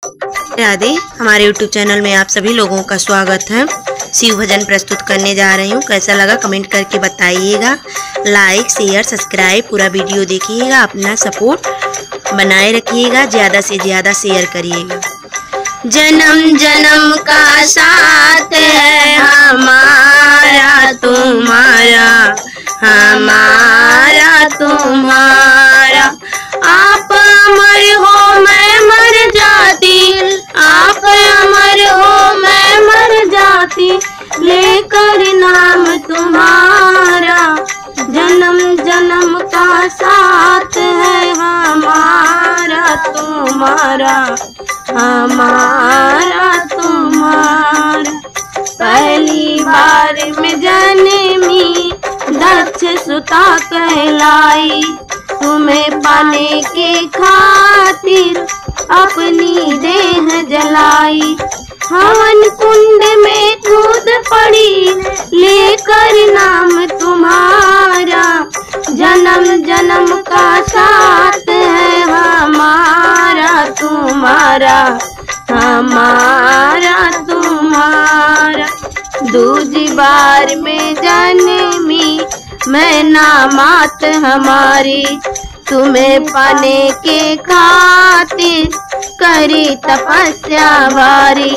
राधे। हमारे YouTube channel में आप सभी लोगों का स्वागत है। शिव भजन प्रस्तुत करने जा रही हूँ। कैसा लगा कमेंट करके बताइएगा। लाइक शेयर सब्सक्राइब पूरा वीडियो देखिएगा। अपना सपोर्ट बनाए रखिएगा। ज़्यादा से ज़्यादा शेयर करिएगा। जन्म जन्म का साथ है हमारा तुम्हारा, हमारा तुम्हारा। आप अमर हो मैं मर जाती, आप अमर हो मैं मर जाती, लेकर नाम तुम्हारा। जन्म जन्म का साथ है हमारा तुम्हारा, हमारा तुम्हारा। पहली बार में जन्मी दक्ष सुता कहलाई, तुम्हें पाने के खातिर अपनी देह जलाई। हवन कुंड में कूद पड़ी लेकर नाम तुम्हारा। जन्म जन्म का साथ है हमारा तुम्हारा, हमारा तुम्हारा। दूजी बार में जन्मी मैं नामात हमारी, तुम्हें पाने के खातिर करी तपस्या भारी।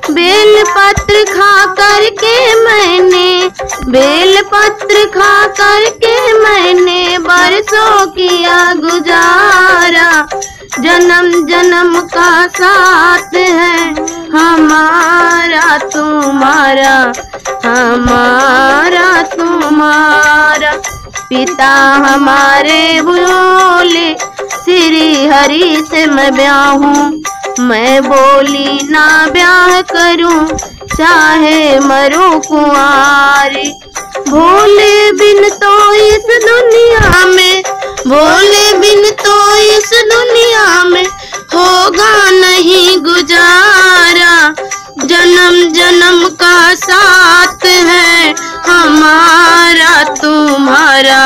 बेल पत्र खा करके मैंने, बेल पत्र खा करके मैंने बरसों किया गुजारा। जन्म जन्म का साथ है हमारा तुम्हारा, हमारा तुम्हारा। पिता हमारे बोले श्री हरि से मैं ब्याहूं, मैं बोली ना ब्याह करूं चाहे मरूं कुंवारी। भोले बिन तो इस दुनिया में, भोले बिन तो इस दुनिया में होगा नहीं गुजारा। जन्म जन्म का साथ है हमारा तुम्हारा,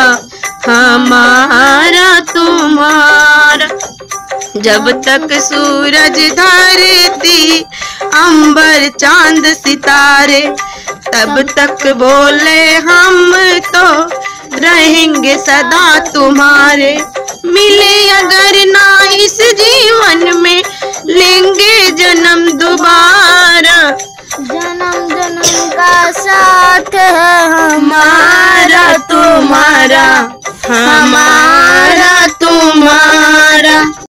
हमारा तुम्हारा। जब तक सूरज धरती अंबर चांद सितारे, तब तक बोले हम तो रहेंगे सदा तुम्हारे। मिले अगर ना इस जीवन में लेंगे जन्म दोबारा। जन्म जन्म का साथ है हमारा तुम्हारा, हमारा तुम्हारा।